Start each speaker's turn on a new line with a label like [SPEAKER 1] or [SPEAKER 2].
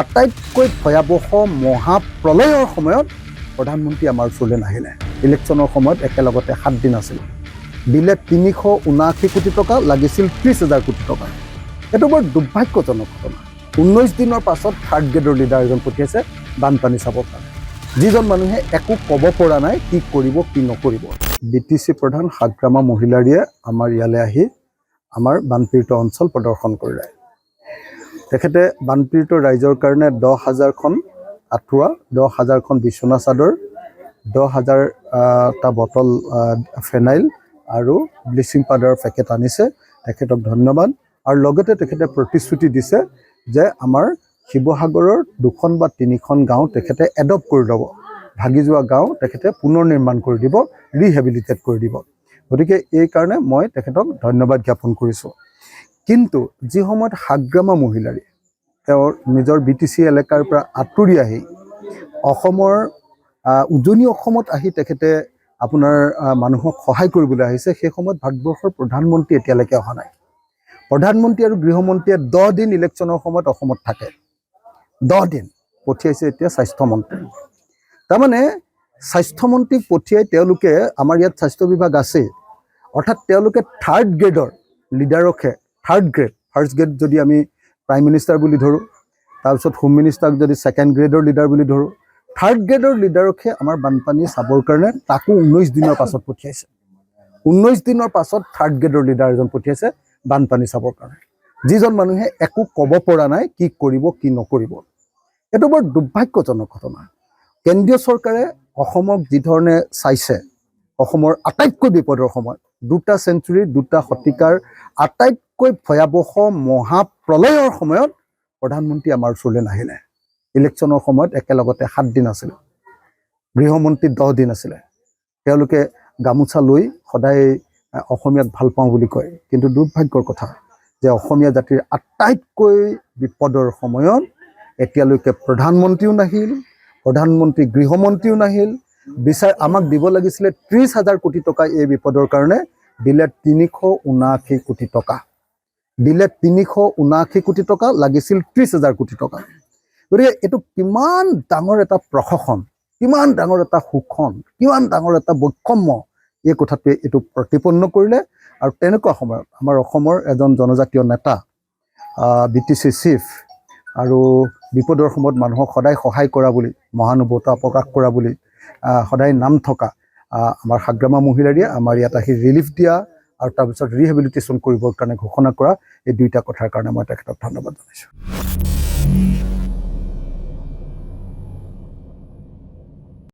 [SPEAKER 1] আটাইতকৈ ভয়াৱহ মহাপ্ৰলয়ৰ সময়ত প্ৰধানমন্ত্ৰী আমাৰ ওচৰলৈ নাহিলে। ইলেকশ্যনৰ সময়ত একেলগতে 7 দিন আছিল। দিলে 379 কোটি টকা, লাগিছিল 30,000 কোটি টকা। এইটো বৰ দুৰ্ভাগ্যজনক ঘটনা। 19 দিনৰ পাছত থাৰ্ড গ্ৰেডৰ লিডাৰ এজন পঠিয়াইছে বানপানী চাবৰ কাৰণে, যিজন মানুহে একো ক'ব পৰা নাই কি কৰিব কি নকৰিব। BTC প্ৰধান সাগ্ৰামা মহিলাৰীয়ে আমাৰ ইয়ালৈ আহি আমাৰ বানপীড়িত অঞ্চল প্ৰদৰ্শন কৰিলে। তেখেতে বানপীড়িত ৰাইজৰ কাৰণে 10,000খন আঁঠুৱা, 10,000খন বিচনা চাদৰ, 10,000টা বটল ফেনাইল আৰু ব্লিচিং পাউডাৰৰ পেকেট আনিছে। তেখেতক ধন্যবাদ। আৰু লগতে তেখেতে প্ৰতিশ্ৰুতি দিছে যে আমাৰ শিৱসাগৰৰ 2খন বা 3খন গাঁও তেখেতে এডপ্ট কৰি ল'ব, ভাগি যোৱা গাঁও তেখেতে পুনৰ নিৰ্মাণ কৰি দিব, ৰিহেবিলিটেট কৰি দিব। গতিকে এই কাৰণে মই তেখেতক ধন্যবাদ জ্ঞাপন কৰিছোঁ। কিন্তু যি সময়ত সাগ্ৰামা মহিলাৰী তেওঁৰ নিজৰ BTC এলেকাৰ পৰা আঁতৰি আহি অসমৰ উজনি অসমত আহি তেখেতে আপোনাৰ মানুহক সহায় কৰিবলৈ আহিছে, সেই সময়ত ভাৰতবৰ্ষৰ প্ৰধানমন্ত্ৰী এতিয়ালৈকে অহা নাই। প্ৰধানমন্ত্ৰী আৰু গৃহমন্ত্ৰীয়ে 10 দিন ইলেকশ্যনৰ সময়ত অসমত থাকে, 10 দিন পঠিয়াইছে এতিয়া স্বাস্থ্যমন্ত্ৰী। তাৰমানে স্বাস্থ্যমন্ত্ৰীক পঠিয়াই তেওঁলোকে, আমাৰ ইয়াত স্বাস্থ্য বিভাগ আছে, অৰ্থাৎ তেওঁলোকে থাৰ্ড গ্ৰেডৰ লিডাৰকহে, থাৰ্ড গ্ৰেড, ফাৰ্ষ্ট গ্ৰেড যদি আমি প্ৰাইম মিনিষ্টাৰ বুলি ধৰোঁ, তাৰপিছত হোম মিনিষ্টাৰক যদি ছেকেণ্ড গ্ৰেডৰ লিডাৰ বুলি ধৰোঁ, থাৰ্ড গ্ৰেডৰ লিডাৰকহে আমাৰ বানপানী চাবৰ কাৰণে তাকো 19 দিনৰ পাছত পঠিয়াইছে। 19 দিনৰ পাছত থাৰ্ড গ্ৰেডৰ লিডাৰ এজন পঠিয়াইছে বানপানী চাবৰ কাৰণে, যিজন মানুহে একো ক'ব পৰা নাই কি কৰিব কি নকৰিব। এইটো বৰ দুৰ্ভাগ্যজনক ঘটনা। কেন্দ্ৰীয় চৰকাৰে অসমক যিধৰণে চাইছে, অসমৰ আটাইতকৈ বিপদৰ সময়ত, 2টা চেঞ্চুৰী 2টা শতিকাৰ আটাইতকৈ ভয়াৱহ মহাপ্ৰলয়ৰ সময়ত প্ৰধানমন্ত্ৰী আমাৰ ওচৰলৈ নাহিলে। ইলেকশ্যনৰ সময়ত একেলগতে 7 দিন আছিলে, গৃহমন্ত্ৰী 10 দিন আছিলে। তেওঁলোকে গামোচা লৈ সদায় অসমীয়াক ভাল পাওঁ বুলি কয়, কিন্তু দুৰ্ভাগ্যৰ কথা যে অসমীয়া জাতিৰ আটাইতকৈ বিপদৰ সময়ত এতিয়ালৈকে প্ৰধানমন্ত্ৰীও নাহিল, প্ৰধানমন্ত্ৰী গৃহমন্ত্ৰীও নাহিল। আমাক দিব লাগিছিলে 30,000 কোটি টকা এই বিপদৰ কাৰণে, দিলে 379 কোটি টকা। দিলে 379 কোটি টকা, লাগিছিল 30,000 কোটি টকা। গতিকে এইটো কিমান ডাঙৰ এটা প্ৰশাসন, কিমান ডাঙৰ এটা শোষণ, কিমান ডাঙৰ এটা বৈষম্য, এই কথাটোৱে এইটো প্ৰতিপন্ন কৰিলে। আৰু তেনেকুৱা সময়ত আমাৰ অসমৰ এজন জনজাতীয় নেতা, BTC চিফ, আৰু বিপদৰ সময়ত মানুহক সদায় সহায় কৰা বুলি, মহানুভৱতা প্ৰকাশ কৰা বুলি সদায় নাম থকা আমাৰ সাগ্ৰামা মহিলাৰীয়ে আমাৰ ইয়াত আহি ৰিলিফ দিয়া আৰু তাৰপিছত ৰিহেবিলিটেশ্যন কৰিবৰ কাৰণে ঘোষণা কৰা, এই 2টা কথাৰ কাৰণে মই তেখেতক ধন্যবাদ জনাইছোঁ।